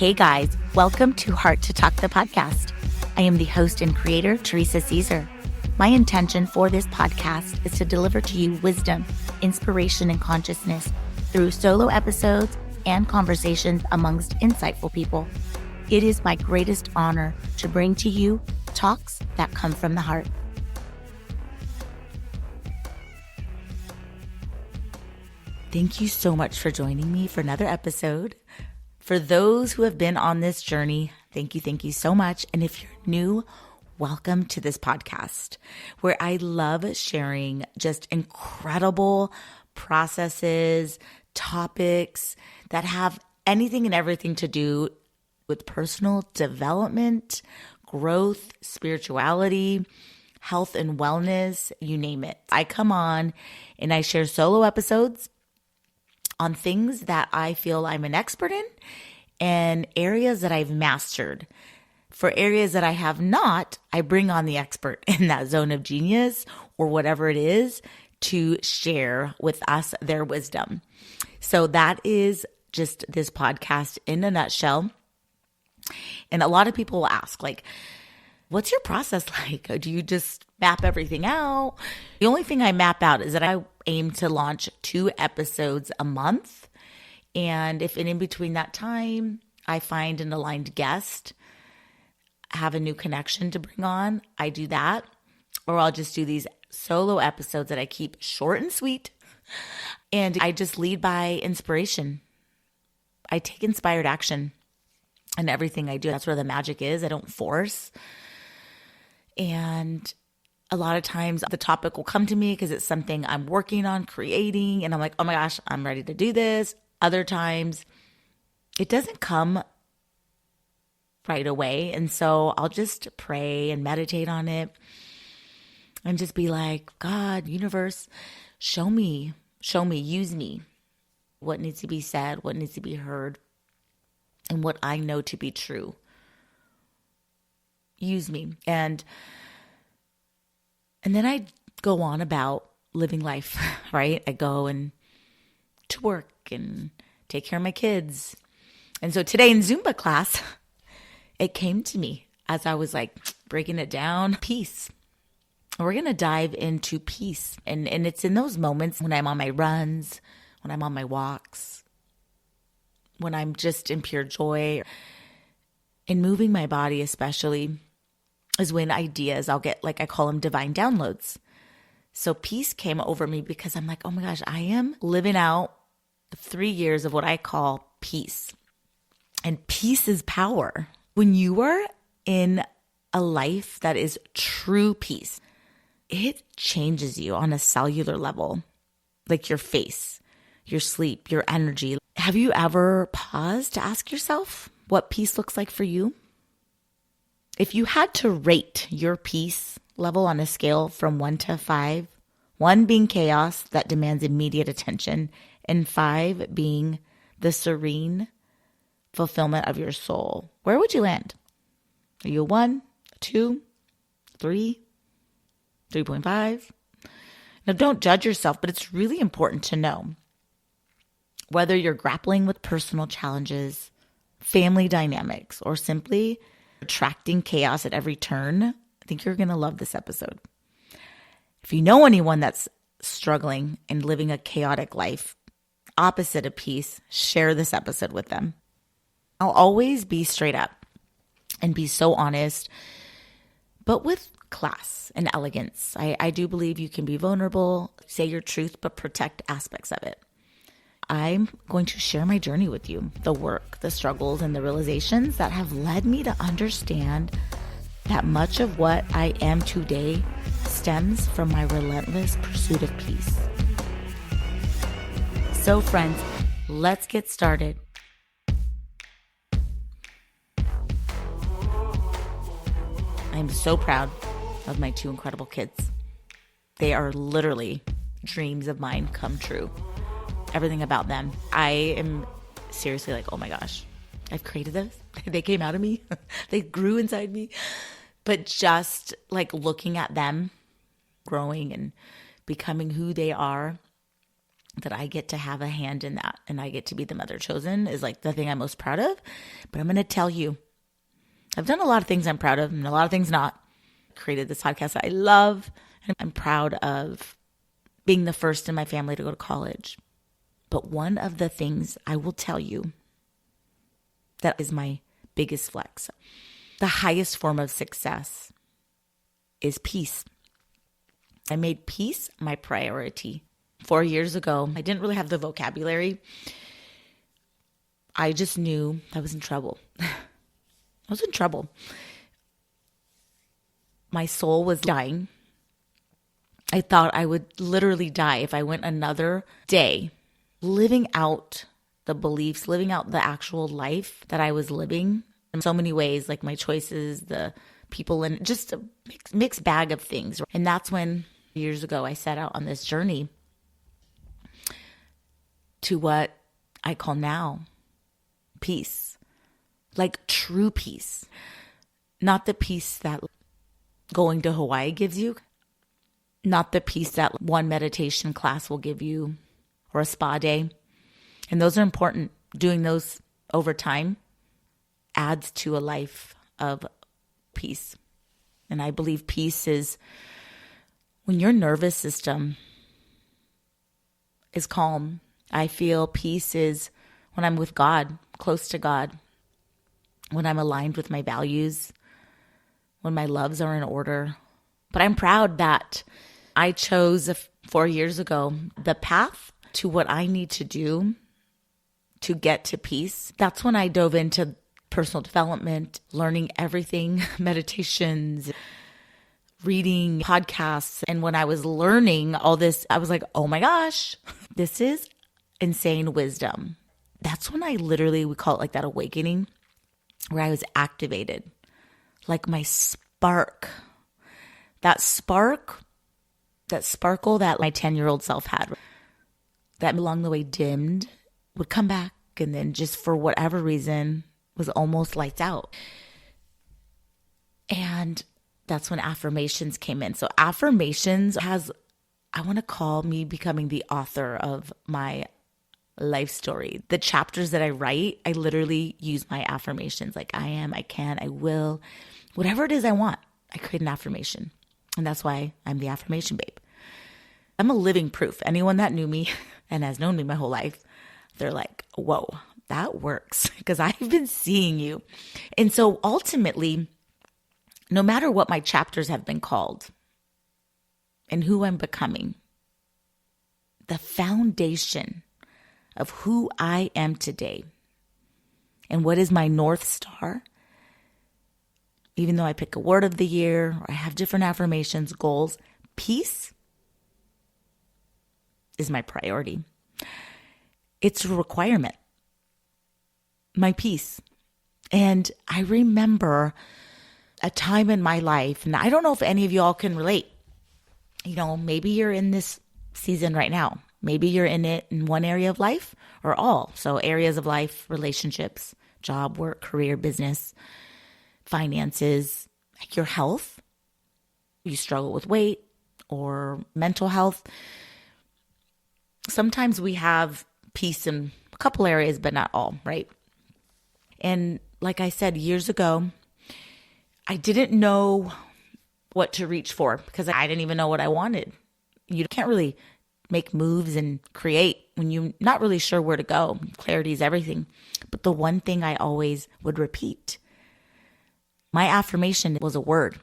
Hey guys, welcome to Heart to Talk, the podcast. I am the host and creator, Teresa Caesar. My intention for this podcast is to deliver to you wisdom, inspiration, and consciousness through solo episodes and conversations amongst insightful people. It is my greatest honor to bring to you talks that come from the heart. Thank you so much for joining me for another episode. For those who have been on this journey, thank you so much. And if you're new, welcome to this podcast where I love sharing just incredible processes, topics that have anything and everything to do with personal development, growth, spirituality, health and wellness, you name it. I come on and I share solo episodes on things that I feel I'm an expert in and areas that I've mastered. For areas that I have not, I bring on the expert in that zone of genius or whatever it is to share with us their wisdom. So that is just this podcast in a nutshell. And a lot of people will ask, like, what's your process like? Do you just map everything out? The only thing I map out is that I aim to launch 2 episodes a month. And if in between that time, I find an aligned guest, have a new connection to bring on, I do that. Or I'll just do these solo episodes that I keep short and sweet. And I just lead by inspiration. I take inspired action in everything I do. That's where the magic is. I don't force. And a lot of times the topic will come to me because it's something I'm working on creating. And I'm like, oh my gosh, I'm ready to do this. Other times it doesn't come right away. And so I'll just pray and meditate on it and just be like, God, universe, show me, use me. What needs to be said, what needs to be heard, and what I know to be true. Use me. And then I go on about living life, right? I go and to work and take care of my kids. And so today in Zumba class, it came to me as I was like breaking it down, peace. We're going to dive into peace. And it's in those moments when I'm on my runs, when I'm on my walks, when I'm just in pure joy, in moving my body especially, is when ideas, I'll get, like I call them divine downloads. So peace came over me because I'm like, oh my gosh, I am living out 3 years of what I call peace. And peace is power. When you are in a life that is true peace, it changes you on a cellular level, like your face, your sleep, your energy. Have you ever paused to ask yourself what peace looks like for you? If you had to rate your peace level on a scale from 1 to 5, 1 being chaos that demands immediate attention, and 5 being the serene fulfillment of your soul, where would you land? Are you a 1, 2, 3, 3.5? Now, don't judge yourself, but it's really important to know whether you're grappling with personal challenges, family dynamics, or simply attracting chaos at every turn. I think you're going to love this episode. If you know anyone that's struggling and living a chaotic life, opposite of peace, share this episode with them. I'll always be straight up and be so honest, but with class and elegance. I do believe you can be vulnerable, say your truth, but protect aspects of it. I'm going to share my journey with you, the work, the struggles, and the realizations that have led me to understand that much of what I am today stems from my relentless pursuit of peace. So friends, let's get started. I'm so proud of my 2 incredible kids. They are literally dreams of mine come true. Everything about them. I am seriously like, oh my gosh, I've created this. They came out of me. They grew inside me. But just like looking at them growing and becoming who they are that I get to have a hand in that and I get to be the mother chosen is like the thing I'm most proud of. But I'm going to tell you, I've done a lot of things I'm proud of and a lot of things not. I created this podcast that I love, and I'm proud of being the first in my family to go to college. But one of the things I will tell you that is my biggest flex, the highest form of success, is peace. I made peace my priority. 4 years ago, I didn't really have the vocabulary. I just knew I was in trouble. I was in trouble. My soul was dying. I thought I would literally die if I went another day living out the beliefs, living out the actual life that I was living in so many ways, like my choices, the people, and just a mixed bag of things. And that's when years ago I set out on this journey to what I call now peace, like true peace, not the peace that going to Hawaii gives you, not the peace that one meditation class will give you or a spa day. And those are important. Doing those over time adds to a life of peace. And I believe peace is when your nervous system is calm. I feel peace is when I'm with God, close to God, when I'm aligned with my values, when my loves are in order. But I'm proud that I chose 4 years ago the path to what I need to do to get to peace. That's when I dove into personal development, learning everything, meditations, reading podcasts. And when I was learning all this, I was like, oh my gosh, this is insane wisdom. That's when I literally, we call it like that awakening, where I was activated. Like my spark, that sparkle that my 10-year-old self had, that along the way dimmed, would come back, and then just for whatever reason was almost lights out. And that's when affirmations came in. So affirmations I want to call me becoming the author of my life story. The chapters that I write, I literally use my affirmations. Like I am, I can, I will, whatever it is I want, I create an affirmation. And that's why I'm the affirmation babe. I'm a living proof. Anyone that knew me and has known me my whole life, they're like, whoa, that works, because I've been seeing you. And so ultimately, no matter what my chapters have been called and who I'm becoming, the foundation of who I am today and what is my North Star, even though I pick a word of the year or I have different affirmations, goals, peace is my priority. It's a requirement. My peace. And I remember a time in my life, and I don't know if any of y'all can relate. You know, maybe you're in this season right now. Maybe you're in it in one area of life or all. So areas of life, relationships, job, work, career, business, finances, like your health. You struggle with weight or mental health. Sometimes we have peace in a couple areas, but not all, right? And like I said, years ago, I didn't know what to reach for because I didn't even know what I wanted. You can't really make moves and create when you're not really sure where to go. Clarity is everything. But the one thing I always would repeat, my affirmation was a word,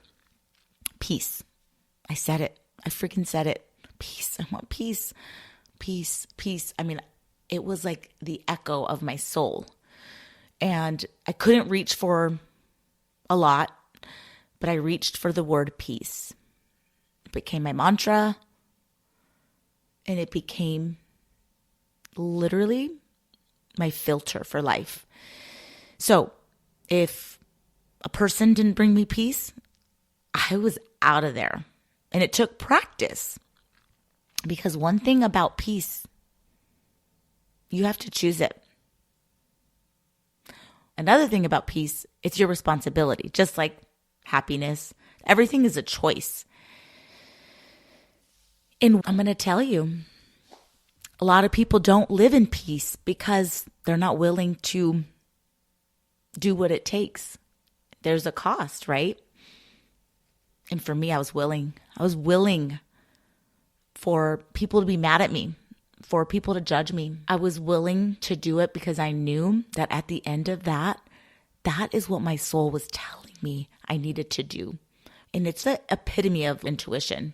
peace. I said it. I freaking said it. Peace. I want peace. Peace, peace. I mean, it was like the echo of my soul. And I couldn't reach for a lot, but I reached for the word peace. It became my mantra, and it became literally my filter for life. So if a person didn't bring me peace, I was out of there. And it took practice. Because one thing about peace, you have to choose it. Another thing about peace, it's your responsibility. Just like happiness, everything is a choice. And I'm going to tell you, A lot of people don't live in peace because they're not willing to do what it takes. There's a cost, right? And for me, I was willing. I was willing for people to be mad at me, for people to judge me. I was willing to do it because I knew that at the end of that, that is what my soul was telling me I needed to do. And it's the epitome of intuition.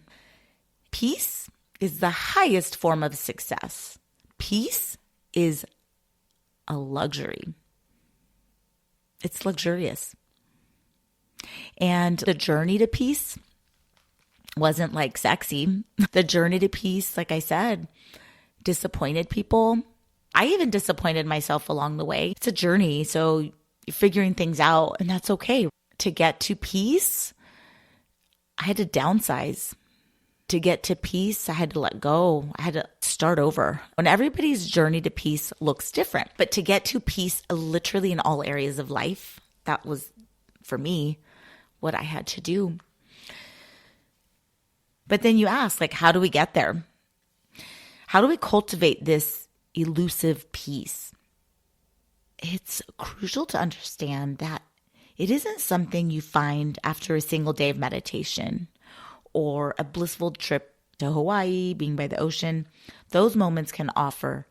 Peace is the highest form of success. Peace is a luxury. It's luxurious. And the journey to peace wasn't like sexy. The journey to peace, like I said, disappointed people. I even disappointed myself along the way. It's a journey, so you're figuring things out, and that's okay. To get to peace, I had to downsize. To get to peace, I had to let go. I had to start over. And everybody's journey to peace looks different. But to get to peace literally in all areas of life, that was, for me, what I had to do. But then you ask, like, how do we get there? How do we cultivate this elusive peace? It's crucial to understand that it isn't something you find after a single day of meditation or a blissful trip to Hawaii, being by the ocean. Those moments can offer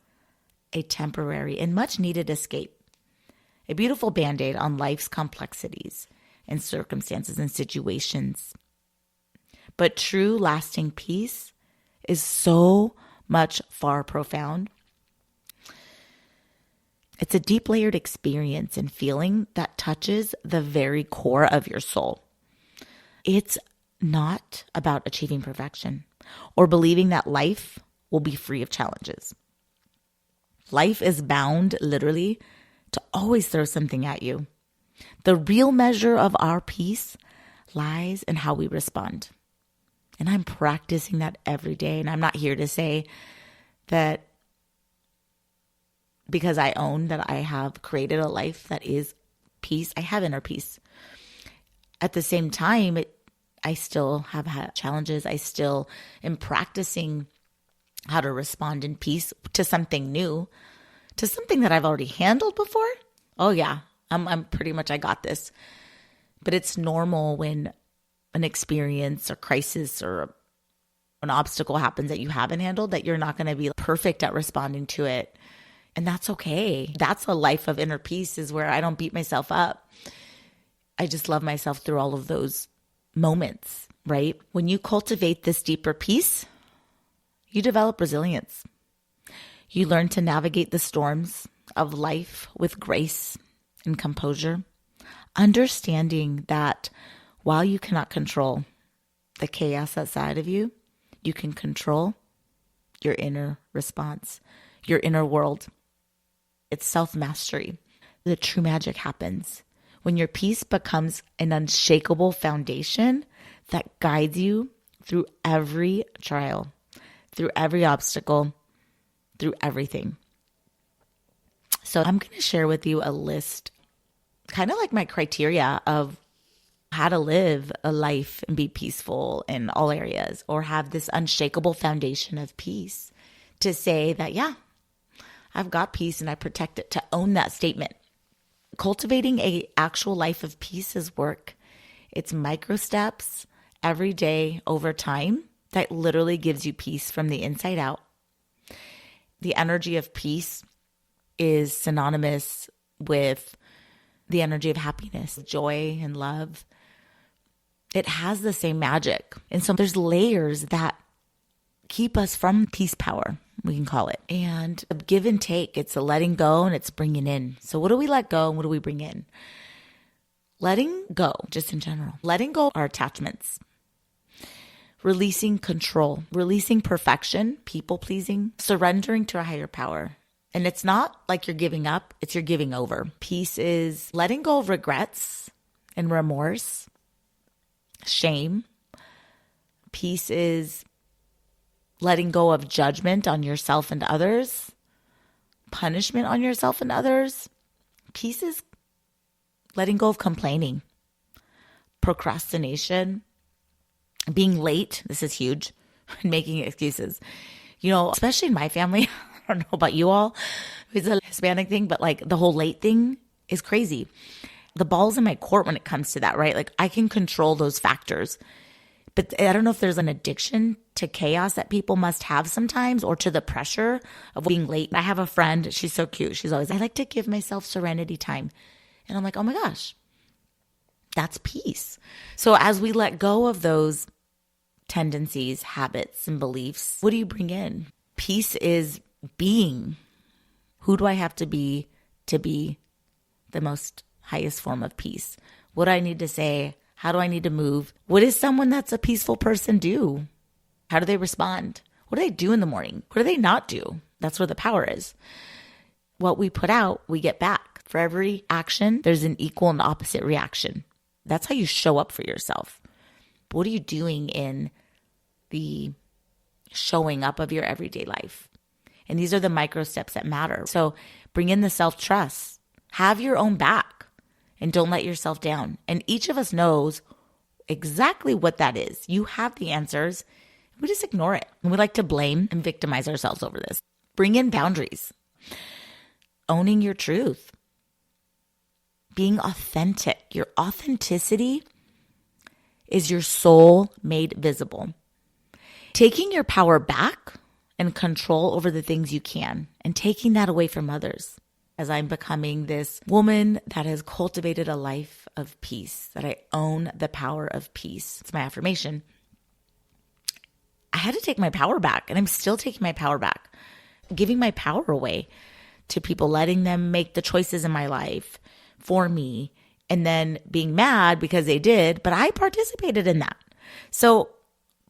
a temporary and much needed escape, a beautiful band-aid on life's complexities and circumstances and situations. But true lasting peace is so much far profound. It's a deep layered experience and feeling that touches the very core of your soul. It's not about achieving perfection or believing that life will be free of challenges. Life is bound, literally, to always throw something at you. The real measure of our peace lies in how we respond. And I'm practicing that every day. And I'm not here to say that because I own that I have created a life that is peace. I have inner peace. At the same time, I still have had challenges. I still am practicing how to respond in peace to something new, to something that I've already handled before. Oh yeah, I'm pretty much, I got this. But it's normal when an experience or crisis or an obstacle happens that you haven't handled, that you're not going to be perfect at responding to it. And that's okay. That's a life of inner peace, is where I don't beat myself up. I just love myself through all of those moments, right? When you cultivate this deeper peace, you develop resilience. You learn to navigate the storms of life with grace and composure, understanding that while you cannot control the chaos outside of you, you can control your inner response, your inner world. It's self-mastery. The true magic happens when your peace becomes an unshakable foundation that guides you through every trial, through every obstacle, through everything. So I'm going to share with you a list, kind of like my criteria of how to live a life and be peaceful in all areas, or have this unshakable foundation of peace, to say that, yeah, I've got peace and I protect it, to own that statement. Cultivating an actual life of peace is work. It's micro steps every day over time that literally gives you peace from the inside out. The energy of peace is synonymous with the energy of happiness, joy, and love. It has the same magic. And so there's layers that keep us from peace power, we can call it. And a give and take, it's a letting go and it's bringing in. So what do we let go and what do we bring in? Letting go, just in general. Letting go our attachments. Releasing control, releasing perfection, people pleasing, surrendering to a higher power. And it's not like you're giving up, it's you're giving over. Peace is letting go of regrets and remorse, shame. Peace is letting go of judgment on yourself and others, punishment on yourself and others. Peace is letting go of complaining, procrastination, being late. This is huge. Making excuses. You know, especially in my family, don't know about you all, it's a Hispanic thing, but like the whole late thing is crazy. The ball's in my court when it comes to that, right? Like I can control those factors. But I don't know if there's an addiction to chaos that people must have sometimes, or to the pressure of being late. I have a friend, she's so cute. She's always, I like to give myself serenity time. And I'm like, oh my gosh, that's peace. So as we let go of those tendencies, habits, and beliefs, what do you bring in? Peace is being. Who do I have to be the most highest form of peace? What do I need to say? How do I need to move? What does someone that's a peaceful person do? How do they respond? What do they do in the morning? What do they not do? That's where the power is. What we put out, we get back. For every action, there's an equal and opposite reaction. That's how you show up for yourself. But what are you doing in the showing up of your everyday life? And these are the micro steps that matter. So bring in the self-trust. Have your own back. And don't let yourself down. And each of us knows exactly what that is. You have the answers. We just ignore it. And we like to blame and victimize ourselves over this. Bring in boundaries. Owning your truth. Being authentic. Your authenticity is your soul made visible. Taking your power back and control over the things you can, and taking that away from others. As I'm becoming this woman that has cultivated a life of peace, that I own the power of peace. It's my affirmation. I had to take my power back, and I'm still taking my power back, giving my power away to people, letting them make the choices in my life for me, and then being mad because they did, but I participated in that. So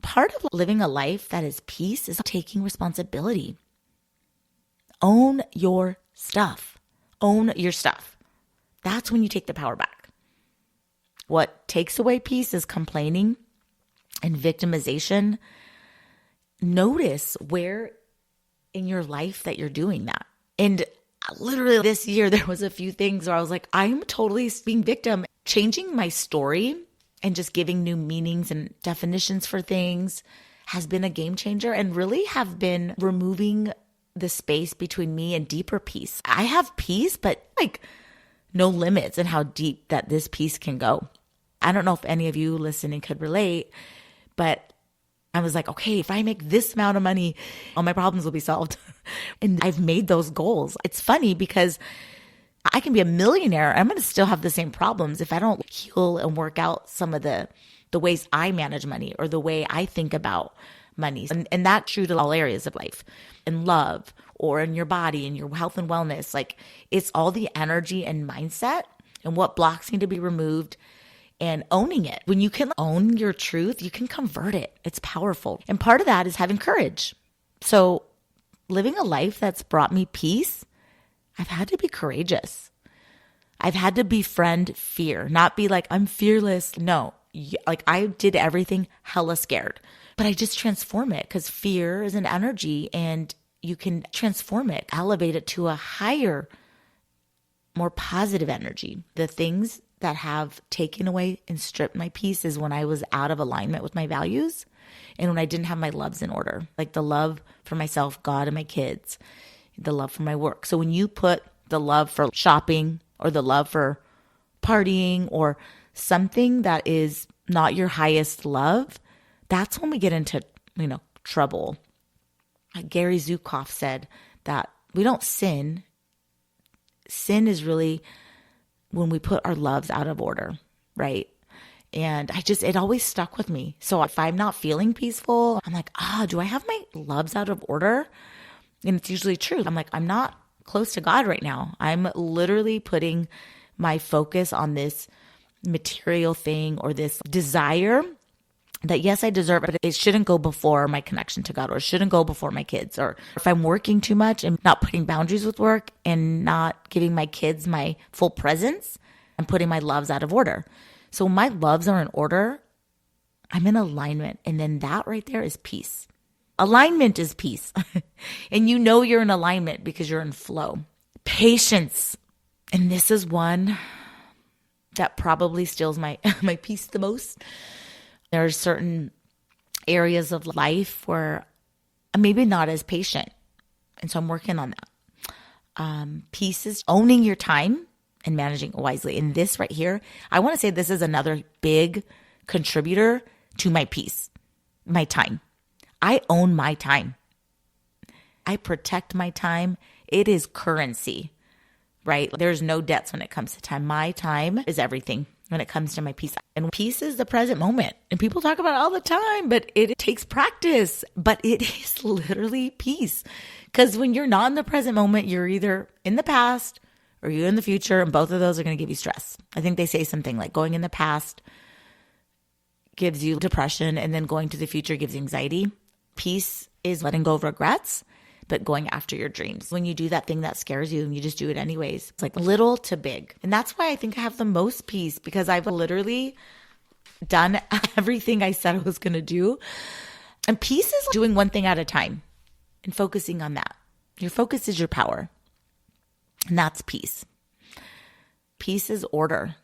part of living a life that is peace is taking responsibility. Own your stuff. Own your stuff. That's when you take the power back. What takes away peace is complaining and victimization. Notice where in your life that you're doing that. And literally this year, there was a few things where I was like, I'm totally being victim. Changing my story and just giving new meanings and definitions for things has been a game changer, and really have been removing the space between me and deeper peace. I have peace, but like no limits in how deep that this peace can go. I don't know if any of you listening could relate, but I was like, okay, if I make this amount of money, all my problems will be solved. And I've made those goals. It's funny because I can be a millionaire. I'm going to still have the same problems if I don't heal and work out some of the ways I manage money, or the way I think about money. And that's true to all areas of life, in love, or in your body, and your health and wellness. Like, it's all the energy and mindset and what blocks need to be removed, and owning it. When you can own your truth, you can convert it. It's powerful. And part of that is having courage. So living a life that's brought me peace, I've had to be courageous. I've had to befriend fear, not be like, I'm fearless. No, like I did everything hella scared. But I just transform it, because fear is an energy, and you can transform it, elevate it to a higher, more positive energy. The things that have taken away and stripped my peace is when I was out of alignment with my values, and when I didn't have my loves in order, like the love for myself, God, and my kids, the love for my work. So when you put the love for shopping, or the love for partying, or something that is not your highest love, that's when we get into, trouble. Gary Zukav said that we don't sin. Sin is really when we put our loves out of order, right? And it always stuck with me. So if I'm not feeling peaceful, I'm like, do I have my loves out of order? And it's usually true. I'm like, I'm not close to God right now. I'm literally putting my focus on this material thing, or this desire that, yes, I deserve it, but it shouldn't go before my connection to God, or it shouldn't go before my kids. Or if I'm working too much and not putting boundaries with work, and not giving my kids my full presence, I'm putting my loves out of order. So when my loves are in order, I'm in alignment. And then that right there is peace. Alignment is peace. And you're in alignment because you're in flow. Patience. And this is one that probably steals my peace the most. There are certain areas of life where I'm maybe not as patient. And so I'm working on that. Peace is owning your time and managing it wisely. And this right here, I want to say this is another big contributor to my peace, my time. I own my time. I protect my time. It is currency, right? There's no debts when it comes to time. My time is everything when it comes to my peace. And peace is the present moment. And people talk about it all the time, but it takes practice. But it is literally peace. Because when you're not in the present moment, you're either in the past or you're in the future, and both of those are going to give you stress. I think they say something like going in the past gives you depression, and then going to the future gives you anxiety. Peace is letting go of regrets, but going after your dreams. When you do that thing that scares you and you just do it anyways, it's like little to big. And that's why I think I have the most peace, because I've literally done everything I said I was going to do. And peace is doing one thing at a time and focusing on that. Your focus is your power. And that's peace. Peace is order.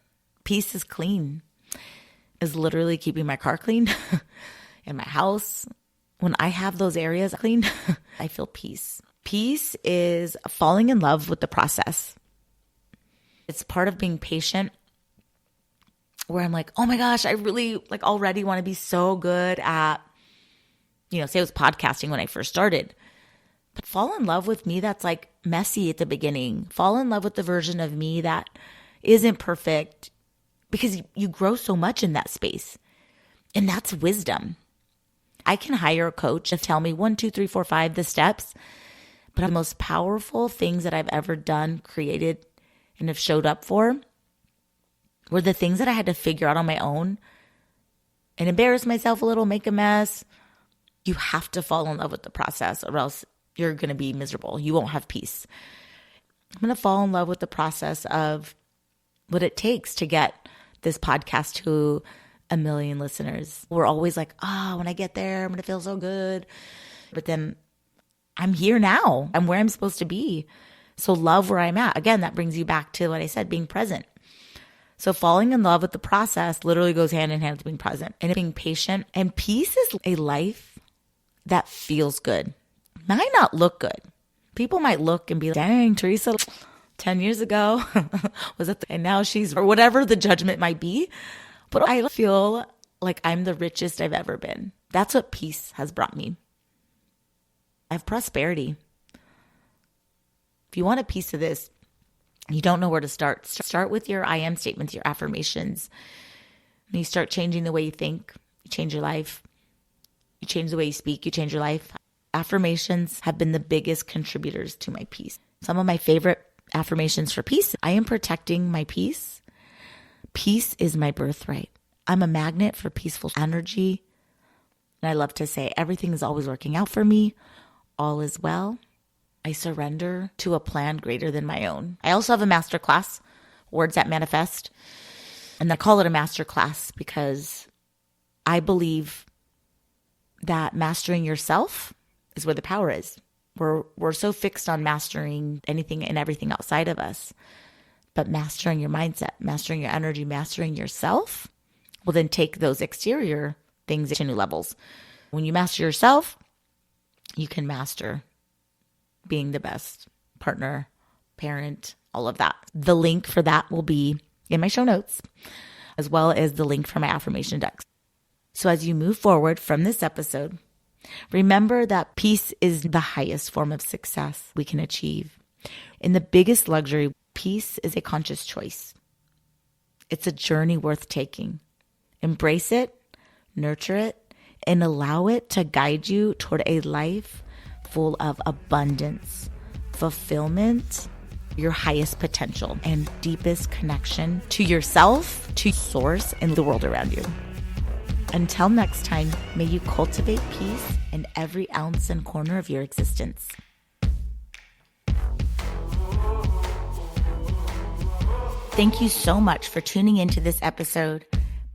Peace is clean. Is literally keeping my car clean and my house. When I have those areas clean, I feel peace. Peace is falling in love with the process. It's part of being patient, where I'm like, oh my gosh, I really already want to be so good at, say it was podcasting when I first started. But fall in love with me that's messy at the beginning. Fall in love with the version of me that isn't perfect, because you grow so much in that space. And that's wisdom. I can hire a coach to tell me 1, 2, 3, 4, 5, the steps. But the most powerful things that I've ever done, created, and have showed up for were the things that I had to figure out on my own and embarrass myself a little, make a mess. You have to fall in love with the process, or else you're going to be miserable. You won't have peace. I'm going to fall in love with the process of what it takes to get this podcast to 1 million listeners. We're always like, when I get there, I'm going to feel so good. But then I'm here now. I'm where I'm supposed to be. So love where I'm at. Again, that brings you back to what I said, being present. So falling in love with the process literally goes hand in hand with being present and being patient. And peace is a life that feels good. Might not look good. People might look and be like, dang, Teresa, 10 years ago was that, and now she's, or whatever the judgment might be. But I feel like I'm the richest I've ever been. That's what peace has brought me. I have prosperity. If you want a piece of this, you don't know where to start. Start with your I am statements, your affirmations. When you start changing the way you think, you change your life. You change the way you speak, you change your life. Affirmations have been the biggest contributors to my peace. Some of my favorite affirmations for peace: I am protecting my peace. Peace is my birthright. I'm a magnet for peaceful energy. And I love to say, everything is always working out for me. All is well. I surrender to a plan greater than my own. I also have a masterclass, Words That Manifest. And I call it a masterclass because I believe that mastering yourself is where the power is. We're so fixed on mastering anything and everything outside of us. But mastering your mindset, mastering your energy, mastering yourself will then take those exterior things to new levels. When you master yourself, you can master being the best partner, parent, all of that. The link for that will be in my show notes, as well as the link for my affirmation decks. So as you move forward from this episode, remember that peace is the highest form of success we can achieve. In the biggest luxury, peace is a conscious choice. It's a journey worth taking. Embrace it, nurture it, and allow it to guide you toward a life full of abundance, fulfillment, your highest potential, and deepest connection to yourself, to source, and the world around you. Until next time, may you cultivate peace in every ounce and corner of your existence. Thank you so much for tuning into this episode.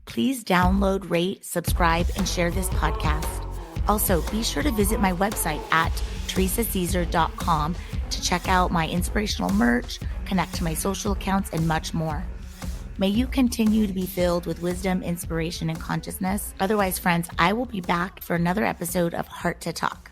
Please download, rate, subscribe, and share this podcast. Also, be sure to visit my website at teresacaesar.com to check out my inspirational merch, connect to my social accounts, and much more. May you continue to be filled with wisdom, inspiration, and consciousness. Otherwise, friends, I will be back for another episode of Heart to Talk.